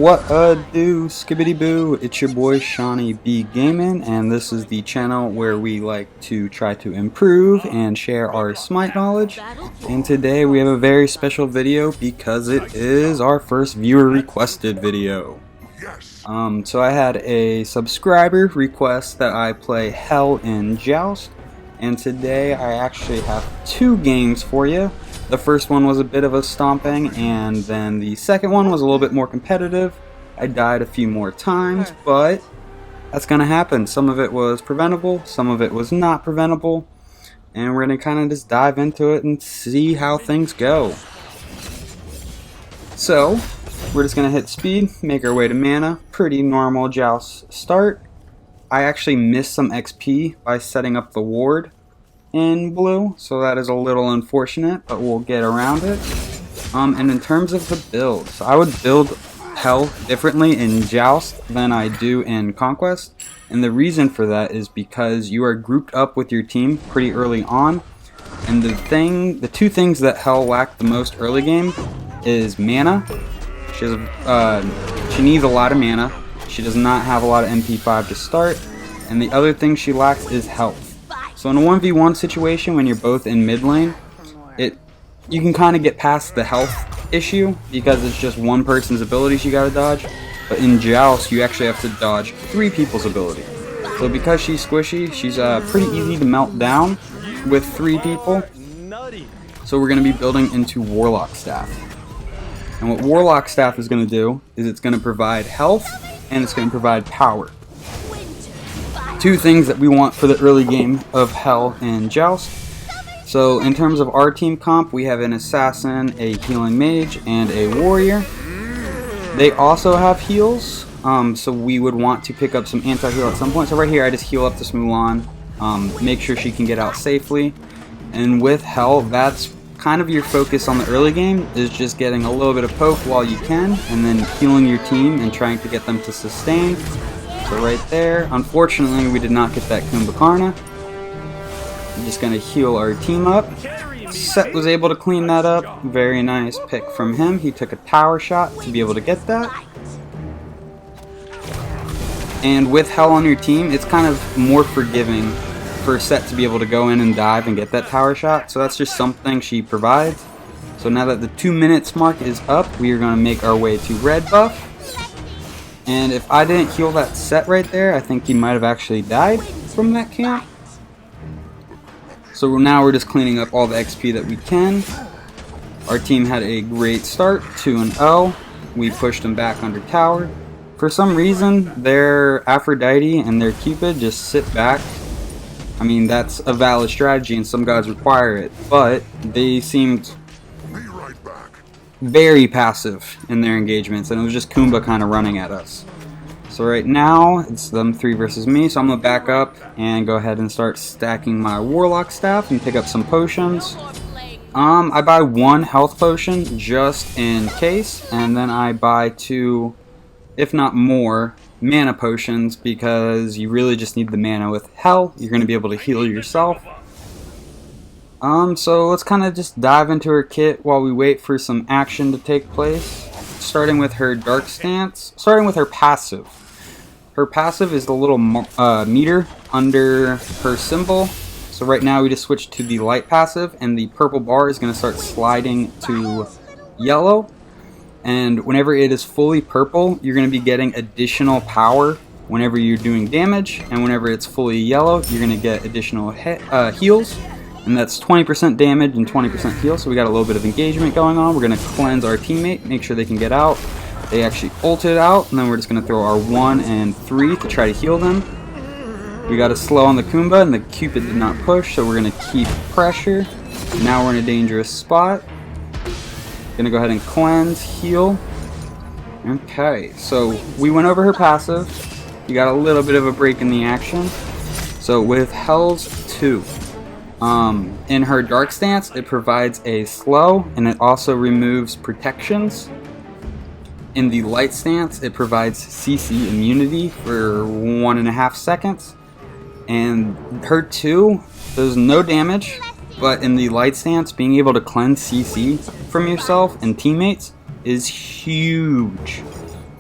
What do, skibbity boo? It's your boy SeanyB Gaming, and this is the channel where we like to try to improve and share our Smite knowledge. And today we have a very special video because it is our first viewer requested video. So I had a subscriber request that I play HEL Joust, and today I actually have two games for you. The first one was a bit of a stomping, and then the second one was a little bit more competitive. I died a few more times, but that's gonna happen. Some of it was preventable, some of it was not preventable, and we're gonna kind of just dive into it and see how things go. So we're just gonna hit speed, make our way to mana. Pretty normal Joust start. I actually missed some XP by setting up the ward in blue, so that is a little unfortunate, but we'll get around it. And in terms of the builds, I would build HEL differently in Joust than I do in Conquest, and the reason for that is because you are grouped up with your team pretty early on, and the two things that HEL lacked the most early game is mana. She needs a lot of mana. She does not have a lot of MP5 to start, and the other thing she lacks is health. So in a 1v1 situation, when you're both in mid lane, you can kind of get past the health issue because it's just one person's abilities you gotta dodge. But in Joust, you actually have to dodge three people's ability. So because she's squishy, she's pretty easy to melt down with three people. So we're gonna be building into Warlock Staff. And what Warlock Staff is gonna do is it's gonna provide health and it's gonna provide power. Two things that we want for the early game of HEL and Joust. So in terms of our team comp, we have an assassin, a healing mage, and a warrior. They also have heals, so we would want to pick up some anti-heal at some point. So right here I just heal up this Mulan, make sure she can get out safely. And with HEL, that's kind of your focus on the early game, is just getting a little bit of poke while you can, and then healing your team and trying to get them to sustain. So right there, unfortunately we did not get that Kumbhakarna. I'm just gonna heal our team up. Set was able to clean that up. Very nice pick from him. He took a tower shot to be able to get that. And with HEL on your team, it's kind of more forgiving for Set to be able to go in and dive and get that tower shot. So that's just something she provides. So now that the 2 minutes mark is up, we are gonna make our way to red buff. And if I didn't heal that Set right there, I think he might have actually died from that camp. So now we're just cleaning up all the XP that we can. Our team had a great start, 2-0. We pushed them back under tower. For some reason, their Aphrodite and their Cupid just sit back. I mean, that's a valid strategy and some gods require it, but they seemed very passive in their engagements, and it was just Kumba kind of running at us. So right now it's them three versus me, so I'm gonna back up and go ahead and start stacking my Warlock Staff and pick up some potions. I buy one health potion just in case, and then I buy two, if not more, mana potions, because you really just need the mana with HEL. You're gonna be able to heal yourself. So let's kind of just dive into her kit while we wait for some action to take place. Starting with her dark stance, starting with her passive. Her passive is the little meter under her symbol. So right now we just switched to the light passive, and the purple bar is going to start sliding to yellow. And whenever it is fully purple, you're going to be getting additional power whenever you're doing damage, and whenever it's fully yellow, you're going to get additional heals. And that's 20% damage and 20% heal, so we got a little bit of engagement going on. We're going to cleanse our teammate, make sure they can get out. They actually ulted out, and then we're just going to throw our 1 and 3 to try to heal them. We got a slow on the Kumba, and the Cupid did not push, so we're going to keep pressure. Now we're in a dangerous spot. Going to go ahead and cleanse, heal. Okay, so we went over her passive. You got a little bit of a break in the action. So with HEL's 2. In her dark stance, it provides a slow, and it also removes protections. In the light stance, it provides CC immunity for 1.5 seconds. And her 2 does no damage, but in the light stance, being able to cleanse CC from yourself and teammates is huge.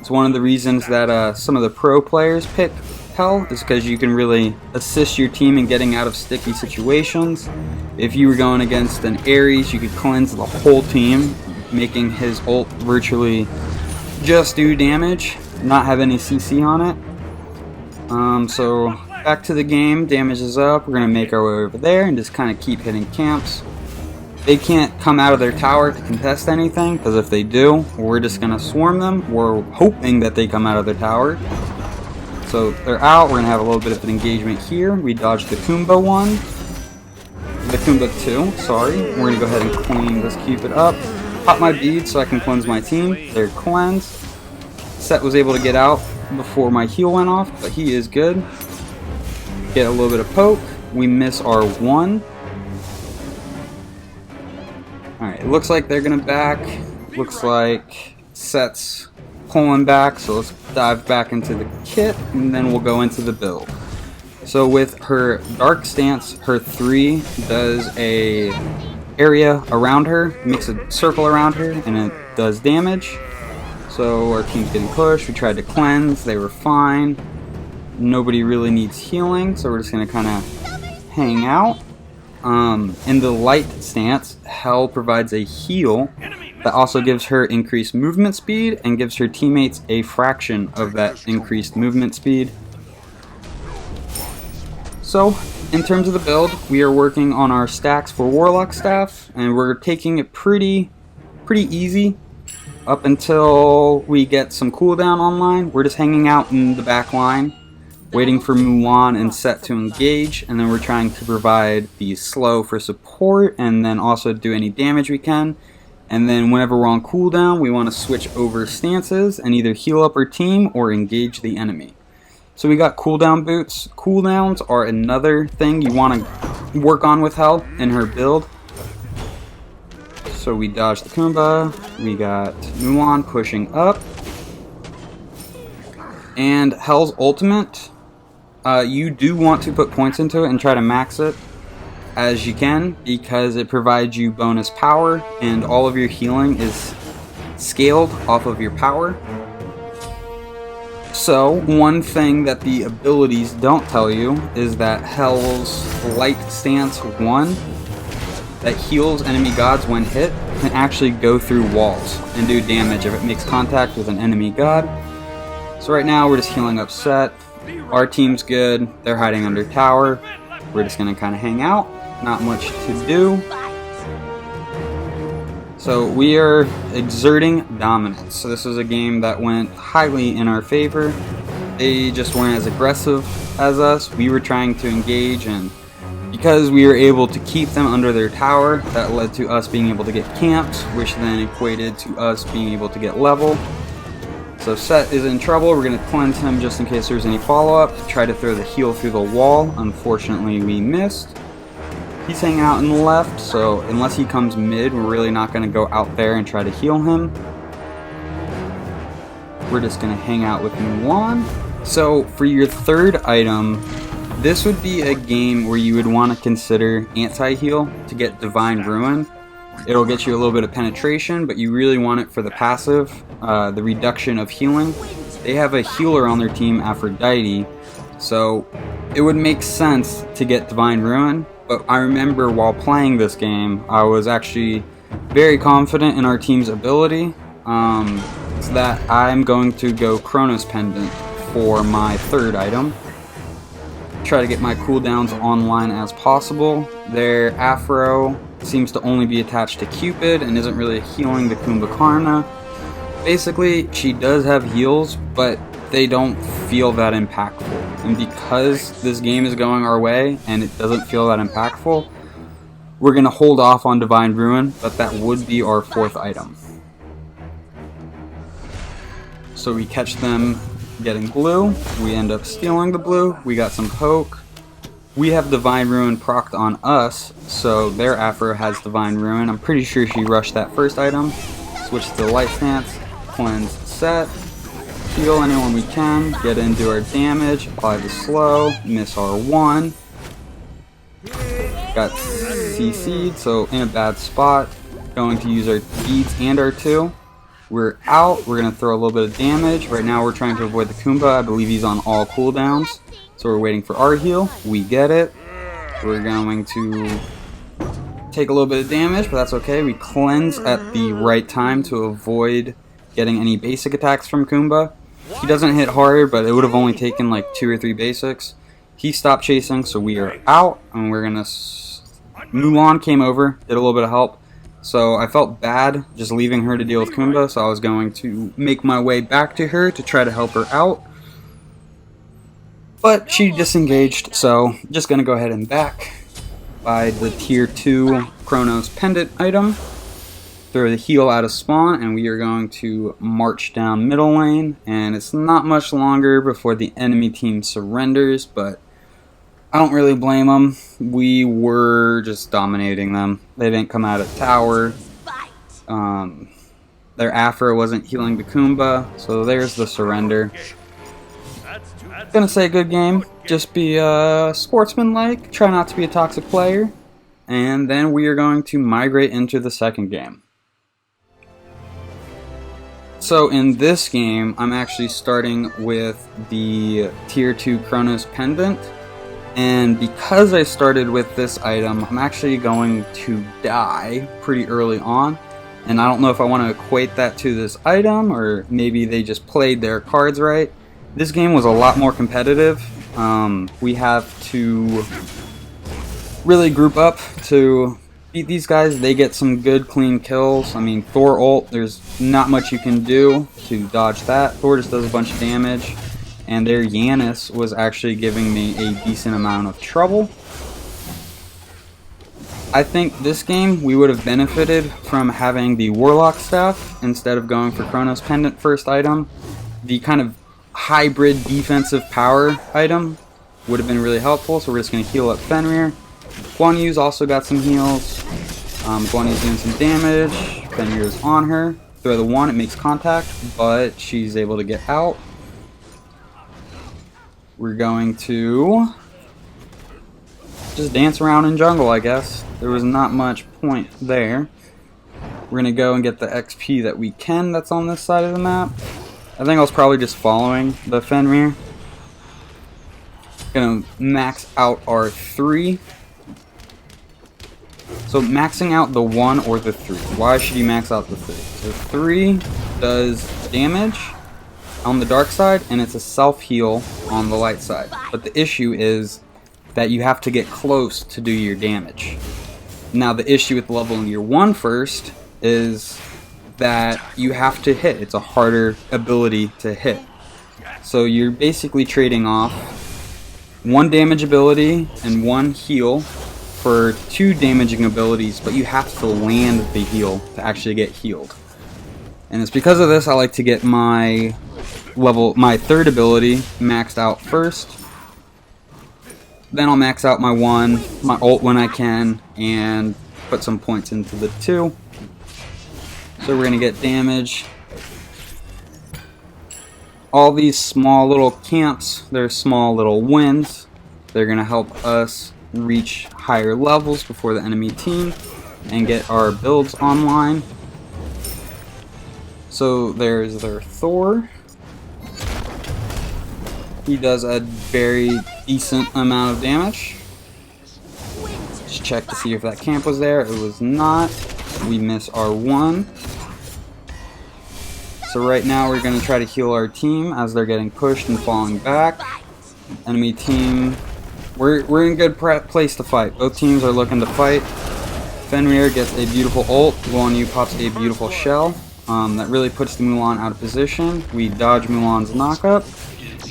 It's one of the reasons that some of the pro players pick Hel, is because you can really assist your team in getting out of sticky situations. If you were going against an Ares, you could cleanse the whole team, making his ult virtually just do damage, not have any CC on it. So back to the game, damage is up, we're going to make our way over there and just kind of keep hitting camps. They can't come out of their tower to contest anything, because if they do, we're just going to swarm them. We're hoping that they come out of their tower. So they're out, we're going to have a little bit of an engagement here. We dodged the Kumba 1. The Kumba 2, sorry. We're going to go ahead and clean this Cupid up. Pop my beads so I can cleanse my team. They're cleansed. Set was able to get out before my heal went off, but he is good. Get a little bit of poke. We miss our 1. Alright, it looks like they're going to back. Looks like Set's pulling back, so let's dive back into the kit, and then we'll go into the build. So with her Dark Stance, her 3 does a area around her, makes a circle around her, and it does damage. So our team's getting pushed. We tried to cleanse, they were fine. Nobody really needs healing, so we're just going to kind of hang out. In the Light Stance, Hel provides a heal that also gives her increased movement speed and gives her teammates a fraction of that increased movement speed. So, in terms of the build, we are working on our stacks for Warlock Staff, and we're taking it pretty easy up until we get some cooldown online. We're just hanging out in the back line, waiting for Mulan and Set to engage, and then we're trying to provide the slow for support, and then also do any damage we can. And then whenever we're on cooldown, we want to switch over stances and either heal up our team or engage the enemy. So we got cooldown boots. Cooldowns are another thing you want to work on with Hel in her build. So we dodged the Kumba, we got Mulan pushing up, and Hel's ultimate, you do want to put points into it and try to max it as you can, because it provides you bonus power, and all of your healing is scaled off of your power. So, one thing that the abilities don't tell you is that Hel's Light Stance 1 that heals enemy gods when hit can actually go through walls and do damage if it makes contact with an enemy god. So right now we're just healing up Set. Our team's good, they're hiding under tower. We're just going to kind of hang out, not much to do. So we are exerting dominance. So this was a game that went highly in our favor. They just weren't as aggressive as us. We were trying to engage, and because we were able to keep them under their tower, that led to us being able to get camped, which then equated to us being able to get level. So Set is in trouble. We're going to cleanse him just in case there's any follow-up. Try to throw the heal through the wall. Unfortunately, we missed. He's hanging out in the left, so unless he comes mid, we're really not going to go out there and try to heal him. We're just going to hang out with Mulan. So for your third item, this would be a game where you would want to consider anti-heal to get Divine Ruin. It'll get you a little bit of penetration, but you really want it for the passive, the reduction of healing. They have a healer on their team, Aphrodite, so it would make sense to get Divine Ruin. But I remember while playing this game, I was actually very confident in our team's ability, so that I'm going to go Chronos Pendant for my third item. Try to get my cooldowns online as possible. Their Afro seems to only be attached to Cupid and isn't really healing the Kumbhakarna. Basically, she does have heals, but they don't feel that impactful. And because this game is going our way and it doesn't feel that impactful, we're going to hold off on Divine Ruin, but that would be our fourth item. So we catch them getting blue, we end up stealing the blue, we got some poke. We have Divine Ruin procced on us, so their Afro has Divine Ruin. I'm pretty sure she rushed that first item. Switch to the Light Stance, cleanse Set. Heal anyone we can, get into our damage, apply the slow, miss our 1. Got CC'd, so in a bad spot. Going to use our beads and our 2. We're out. We're going to throw a little bit of damage. Right now we're trying to avoid the Kumba. I believe he's on all cooldowns. So we're waiting for our heal. We get it. We're going to take a little bit of damage, but that's okay. We cleanse at the right time to avoid getting any basic attacks from Kumba. He doesn't hit hard, but it would have only taken like 2 or 3 basics. He stopped chasing, so we are out, and we're going to... Mulan came over, did a little bit of help. So I felt bad just leaving her to deal with Kumba, so I was going to make my way back to her to try to help her out. But she disengaged, so just going to go ahead and back. Buy the tier 2 Chronos pendant item. Throw the heal out of spawn, and we are going to march down middle lane. And it's not much longer before the enemy team surrenders, but I don't really blame them. We were just dominating them. They didn't come out of tower. Their Afro wasn't healing the Kumba, so there's the surrender. Gonna say good game. Just be sportsmanlike. Try not to be a toxic player. And then we are going to migrate into the second game. So in this game, I'm actually starting with the tier 2 Chronos pendant. And because I started with this item, I'm actually going to die pretty early on. And I don't know if I want to equate that to this item, or maybe they just played their cards right. This game was a lot more competitive. We have to really group up to beat these guys. They get some good clean kills. I mean, Thor ult, there's not much you can do to dodge that. Thor just does a bunch of damage. And their Yanis was actually giving me a decent amount of trouble. I think this game we would have benefited from having the Warlock staff instead of going for Chronos Pendant first item. The kind of hybrid defensive power item would have been really helpful, so we're just going to heal up Fenrir. Guan Yu's also got some heals. Guan Yu's doing some damage. Fenrir's on her. Throw the 1, it makes contact, but she's able to get out. We're going to just dance around in jungle, I guess. There was not much point there. We're going to go and get the XP that we can that's on this side of the map. I think I was probably just following the Fenrir. Going to max out our 3. So maxing out the 1 or the 3. Why should you max out the 3? The 3 does damage on the dark side, and it's a self-heal on the light side. But the issue is that you have to get close to do your damage. Now the issue with leveling your 1 first is that you have to hit. It's a harder ability to hit. So you're basically trading off 1 damage ability and 1 heal for 2 damaging abilities, but you have to land the heal to actually get healed. And it's because of this I like to get my 3rd ability maxed out first. Then I'll max out my 1, my ult when I can, and put some points into the 2. So we're going to get damage. All these small little camps, they're small little wins. They're going to help us reach higher levels before the enemy team and get our builds online. So there's their Thor. He does a very decent amount of damage. Just check to see if that camp was there. It was not. We miss our 1. So right now we're going to try to heal our team as they're getting pushed and falling back. Enemy team, we're in a good place to fight. Both teams are looking to fight. Fenrir gets a beautiful ult. Guan Yu pops a beautiful shell. That really puts the Mulan out of position. We dodge Mulan's knockup.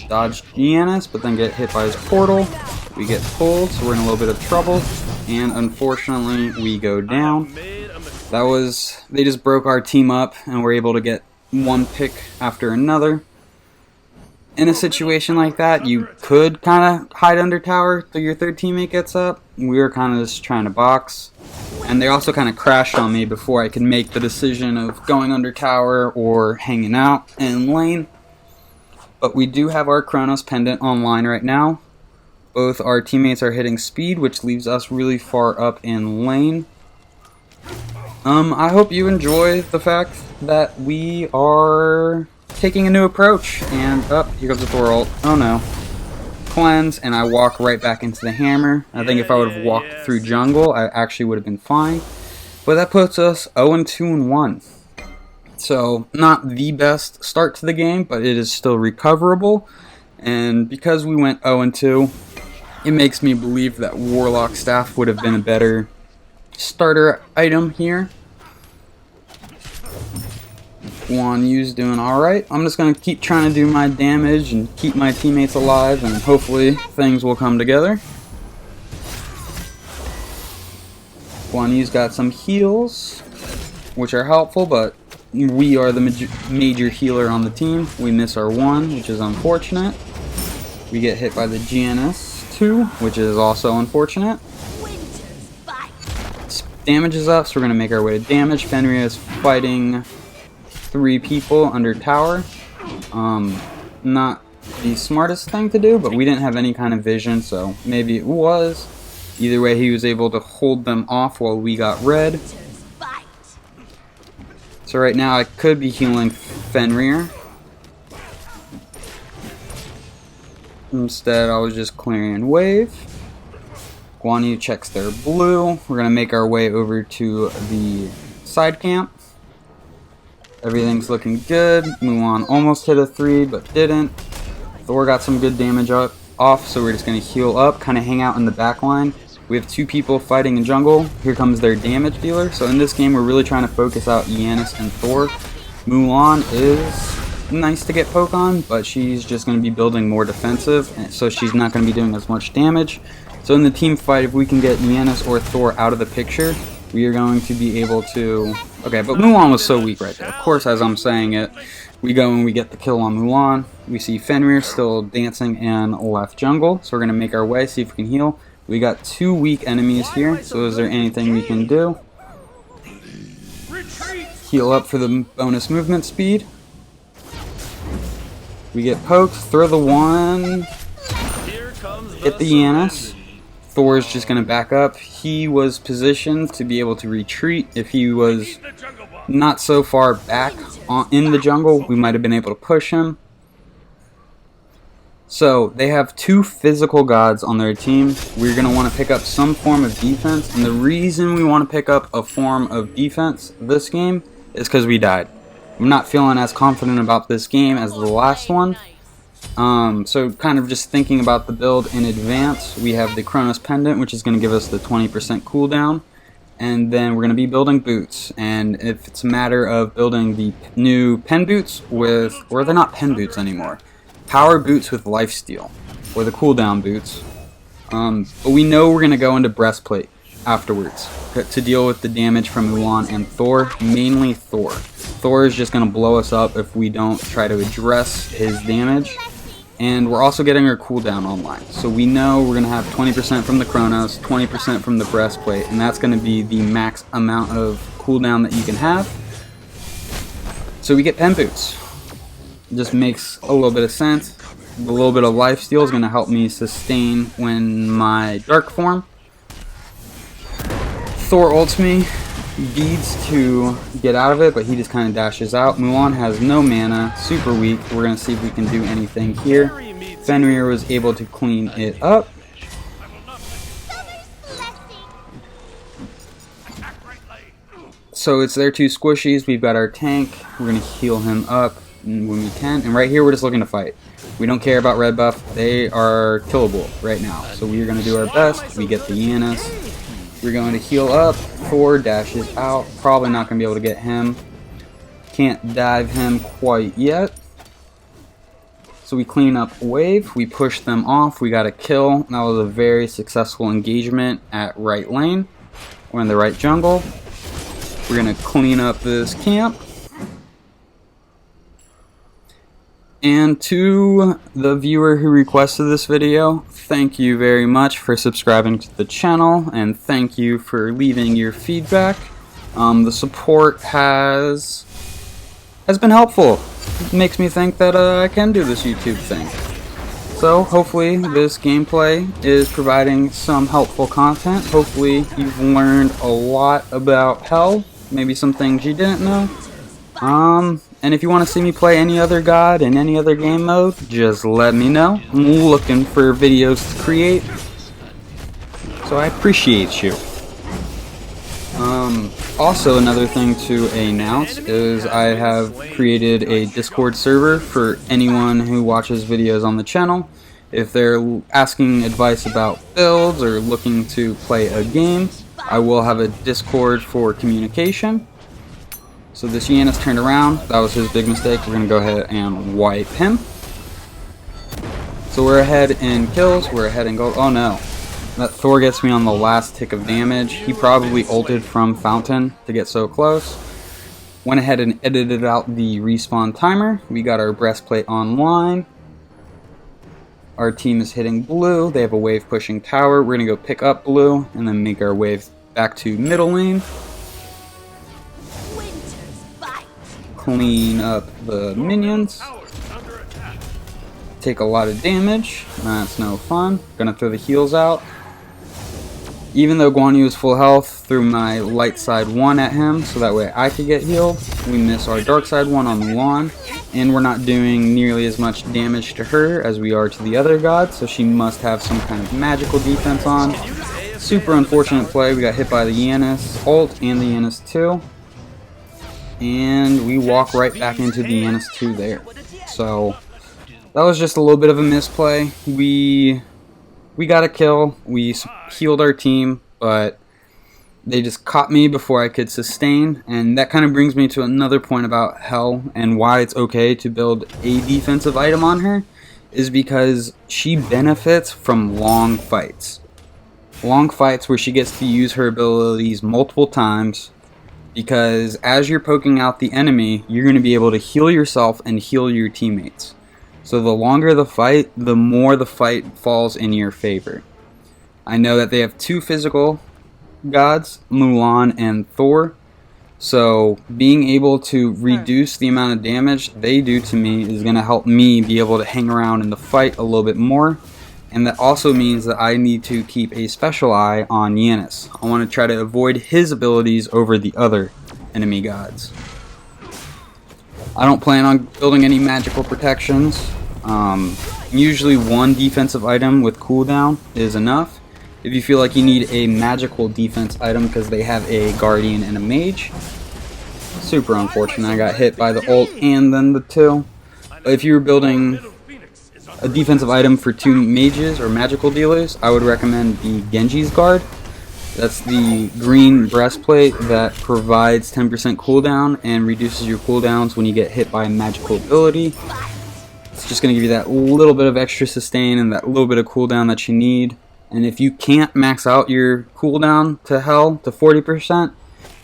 Dodge Giannis, but then get hit by his portal. We get pulled, so we're in a little bit of trouble. And unfortunately, we go down. They just broke our team up, and we're able to get 1 pick after another. In a situation like that, you could kind of hide under tower till your 3rd teammate gets up. We were kind of just trying to box. And they also kind of crashed on me before I could make the decision of going under tower or hanging out in lane. But we do have our Chronos Pendant online right now. Both our teammates are hitting speed, which leaves us really far up in lane. I hope you enjoy the fact that we are taking a new approach. And, here goes the Thor ult. Oh no. Cleanse, and I walk right back into the hammer. I think if I would have walked through jungle, I actually would have been fine. But that puts us 0-2-1. So, not the best start to the game, but it is still recoverable. And because we went 0-2, it makes me believe that Warlock Staff would have been a better starter item here. Guan Yu's doing alright. I'm just going to keep trying to do my damage and keep my teammates alive, and hopefully things will come together. Guan Yu's got some heals, which are helpful, but we are the major healer on the team. We miss our 1, which is unfortunate. We get hit by the GNS2, which is also unfortunate. Damage is up, so we're going to make our way to damage. Fenrir is fighting 3 people under tower. Not the smartest thing to do, but we didn't have any kind of vision, so maybe it was. Either way, he was able to hold them off while we got red. So right now I could be healing Fenrir. Instead, I was just clearing wave. Guan Yu checks their blue. We're going to make our way over to the side camp. Everything's looking good. Mulan almost hit a 3, but didn't. Thor got some good damage off, so we're just going to heal up, kind of hang out in the back line. We have 2 people fighting in jungle. Here comes their damage dealer. So in this game, we're really trying to focus out Yanis and Thor. Mulan is nice to get poke on, but she's just going to be building more defensive, so she's not going to be doing as much damage. So in the team fight, if we can get Yanis or Thor out of the picture, we are going to be able to... Okay, but Mulan was so weak right there. Of course, as I'm saying it, we go and we get the kill on Mulan. We see Fenrir still dancing in left jungle, so we're going to make our way, see if we can heal. We got 2 weak enemies here, so is there anything we can do? Heal up for the bonus movement speed. We get poked, throw the 1, hit the Yanis. Thor's just going to back up. He was positioned to be able to retreat. If he was not so far back in the jungle, we might have been able to push him. So, they have 2 physical gods on their team. We're going to want to pick up some form of defense. And the reason we want to pick up a form of defense this game is because we died. I'm not feeling as confident about this game as the last one. So kind of just thinking about the build in advance, we have the Chronos Pendant, which is going to give us the 20% cooldown. And then we're going to be building boots. And if it's a matter of building the new pen boots with, or they're not pen boots anymore, power boots with lifesteal, or the cooldown boots. But we know we're going to go into breastplate afterwards to deal with the damage from Mulan and Thor, mainly Thor. Thor is just going to blow us up if we don't try to address his damage. And we're also getting our cooldown online. So we know we're going to have 20% from the Chronos, 20% from the breastplate, and that's going to be the max amount of cooldown that you can have. So we get pen boots. It just makes a little bit of sense. A little bit of lifesteal is going to help me sustain when my dark form. Thor ults me, beads to get out of it, but he just kind of dashes out. Mulan has no mana, super weak. We're going to see if we can do anything here. Fenrir was able to clean it up. So it's their 2 squishies. We've got our tank. We're going to heal him up when we can. And right here, we're just looking to fight. We don't care about red buff. They are killable right now. So we're going to do our best. We get the Yanis. We're going to heal up. Thor dashes out. Probably not going to be able to get him. Can't dive him quite yet. So we clean up wave. We push them off. We got a kill. That was a very successful engagement at right lane. We're in the right jungle. We're going to clean up this camp. And to the viewer who requested this video, thank you very much for subscribing to the channel, and thank you for leaving your feedback. The support has been helpful. It makes me think that I can do this YouTube thing. So hopefully this gameplay is providing some helpful content. Hopefully you've learned a lot about Hel, maybe some things you didn't know. And if you want to see me play any other god in any other game mode, just let me know. I'm looking for videos to create, so I appreciate you. Also, another thing to announce is I have created a Discord server for anyone who watches videos on the channel. If they're asking advice about builds or looking to play a game, I will have a Discord for communication. So this Yanis turned around. That was his big mistake. We're going to go ahead and wipe him. So we're ahead in kills. We're ahead in gold. Oh no. That Thor gets me on the last tick of damage. He probably ulted from Fountain to get so close. Went ahead and edited out the respawn timer. We got our breastplate online. Our team is hitting blue. They have a wave pushing tower. We're going to go pick up blue and then make our wave back to middle lane. Clean up the minions. Take a lot of damage. That's no fun. Gonna throw the heals out. Even though Guan Yu is full health, threw my light side 1 at him so that way I could get healed. We miss our dark side 1 on Mulan, and we're not doing nearly as much damage to her as we are to the other gods, so she must have some kind of magical defense on. Super unfortunate play. We got hit by the Yanis ult and the Yanis 2, and we walk right back into the Yanis 2 there. So that was just a little bit of a misplay. We got a kill, we healed our team, but they just caught me before I could sustain, and that kind of brings me to another point about Hel and why it's okay to build a defensive item on her, is because she benefits from long fights. Long fights where she gets to use her abilities multiple times, because as you're poking out the enemy, you're going to be able to heal yourself and heal your teammates. So the longer the fight, the more the fight falls in your favor. I know that they have 2 physical gods, Mulan and Thor. So being able to reduce the amount of damage they do to me is going to help me be able to hang around in the fight a little bit more. And that also means that I need to keep a special eye on Yanis. I want to try to avoid his abilities over the other enemy gods. I don't plan on building any magical protections. Usually 1 defensive item with cooldown is enough. If you feel like you need a magical defense item because they have a guardian and a mage, super unfortunate. I got hit by the ult and then the 2. If you were building a defensive item for 2 mages or magical dealers, I would recommend the Genji's Guard. That's the green breastplate that provides 10% cooldown and reduces your cooldowns when you get hit by a magical ability. It's just going to give you that little bit of extra sustain and that little bit of cooldown that you need. And if you can't max out your cooldown to Hel to 40%,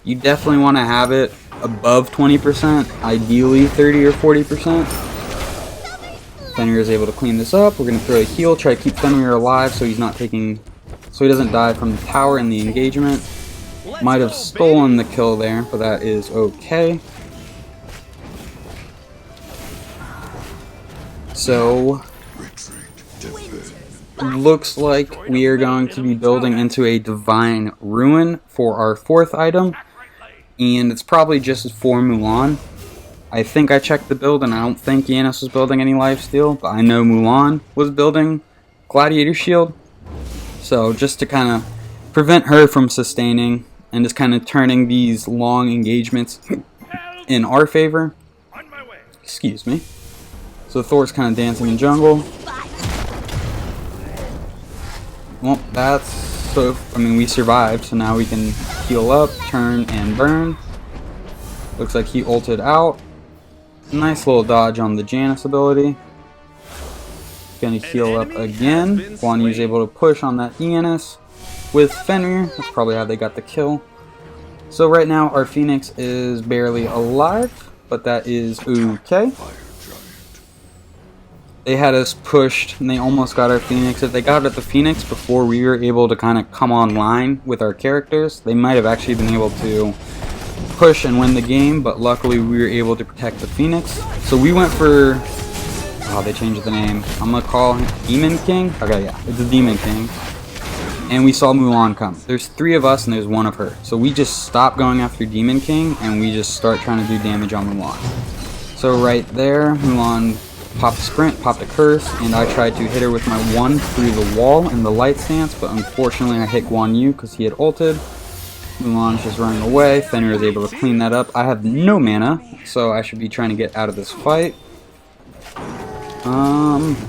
you definitely want to have it above 20%, ideally 30 or 40%. Fenrir is able to clean this up. We're going to throw a heal, try to keep Fenrir alive so he doesn't die from the tower in the engagement. Might have stolen the kill there, but that is okay. So, looks like we are going to be building into a Divine Ruin for our 4th item, and it's probably just for Mulan. I think I checked the build, and I don't think Yanis was building any lifesteal, but I know Mulan was building Gladiator Shield. So just to kind of prevent her from sustaining and just kind of turning these long engagements in our favor. Excuse me. So Thor's kind of dancing in jungle. Well, that's so. I mean, we survived, so now we can heal up, turn, and burn. Looks like he ulted out. Nice little dodge on the Janus ability. Gonna heal up again. Guan Yu's able to push on that Yanis with Fenrir. That's probably how they got the kill. So right now our Phoenix is barely alive, but that is okay. They had us pushed and they almost got our Phoenix. If they got at the Phoenix before we were able to kind of come online with our characters, they might have actually been able to push and win the game, but luckily we were able to protect the Phoenix. So we went for... Oh, they changed the name. I'm gonna call him Demon King? Okay, yeah, it's a Demon King. and we saw Mulan come. There's 3 of us and there's 1 of her. So we just stop going after Demon King and we just start trying to do damage on Mulan. So right there, Mulan popped a sprint, popped a curse, and I tried to hit her with my 1 through the wall in the light stance, but unfortunately I hit Guan Yu because he had ulted. Mulan's just running away. Fenrir is able to clean that up. I have no mana, so I should be trying to get out of this fight.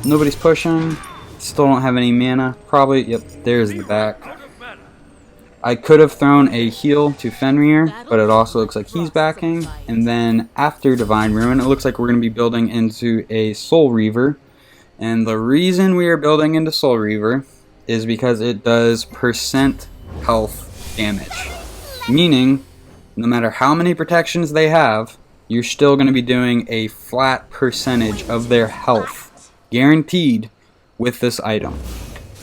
Nobody's pushing. Still don't have any mana. Probably, yep, there's the back. I could have thrown a heal to Fenrir, but it also looks like he's backing. And then after Divine Ruin, it looks like we're going to be building into a Soul Reaver. And the reason we are building into Soul Reaver is because it does percent health damage. Meaning, no matter how many protections they have, you're still going to be doing a flat percentage of their health, guaranteed, with this item.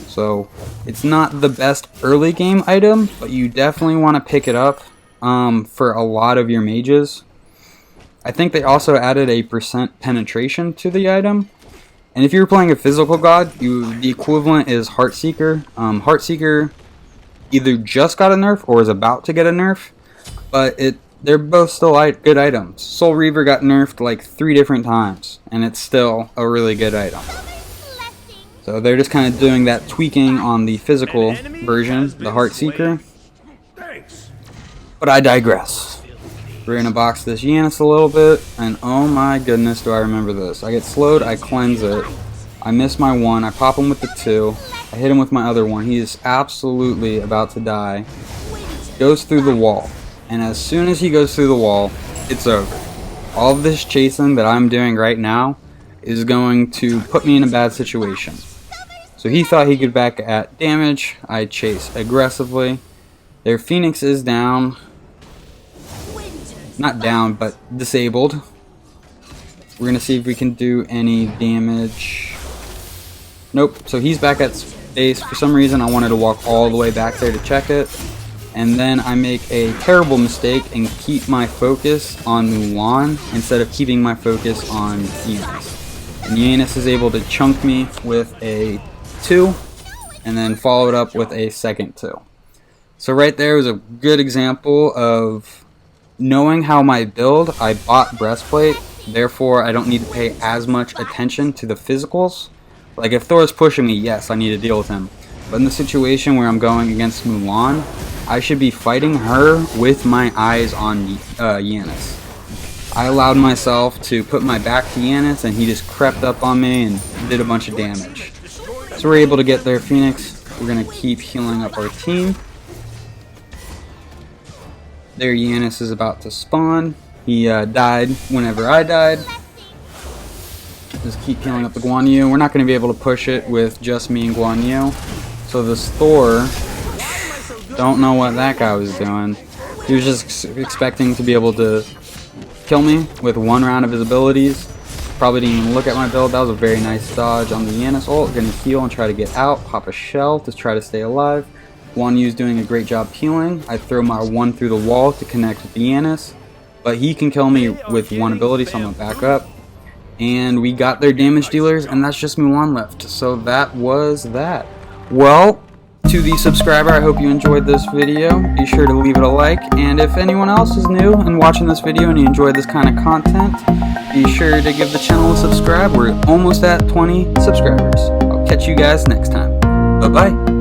So, it's not the best early game item, but you definitely want to pick it up for a lot of your mages. I think they also added a percent penetration to the item. And if you're playing a physical god, the equivalent is Heartseeker. Heartseeker either just got a nerf or is about to get a nerf, but they're both still good items. Soul Reaver got nerfed like 3 different times, and it's still a really good item. So they're just kind of doing that tweaking on the physical version, the Heartseeker. But I digress. We're going to box this Yanis a little bit, and oh my goodness do I remember this. I get slowed, I cleanse it, I miss my 1, I pop him with the 2, I hit him with my other 1, he is absolutely about to die, goes through the wall, and as soon as he goes through the wall, it's over. All of this chasing that I'm doing right now is going to put me in a bad situation. So he thought he could back at damage, I chase aggressively, their Phoenix is down, not down, but disabled. We're gonna see if we can do any damage. Nope, so he's back at base. For some reason I wanted to walk all the way back there to check it. And then I make a terrible mistake and keep my focus on Mulan instead of keeping my focus on Yanis. And Yanis is able to chunk me with a 2 and then follow it up with a second 2. So right there was a good example of knowing how my build. I bought breastplate, therefore I don't need to pay as much attention to the physicals. Like if Thor's pushing me, yes, I need to deal with him. But in the situation where I'm going against Mulan, I should be fighting her with my eyes on Yanis. I allowed myself to put my back to Yanis and he just crept up on me and did a bunch of damage. So we're able to get their Phoenix. We're going to keep healing up our team. There Yanis is about to spawn. He died whenever I died. Just keep healing up the Guan Yu. We're not going to be able to push it with just me and Guan Yu. So this Thor, don't know what that guy was doing. He was just expecting to be able to kill me with 1 round of his abilities. Probably didn't even look at my build. That was a very nice dodge on the Yanis ult. Gonna heal and try to get out. Pop a shell to try to stay alive. Guan Yu's doing a great job healing. I throw my 1 through the wall to connect with the Yanis, but he can kill me with 1 ability, so I'm gonna back up. And we got their damage dealers, and that's just Mulan left. So that was that. Well, to the subscriber, I hope you enjoyed this video. Be sure to leave it a like, and if anyone else is new and watching this video and you enjoyed this kind of content, be sure to give the channel a subscribe. We're almost at 20 subscribers. I'll catch you guys next time. Bye-bye.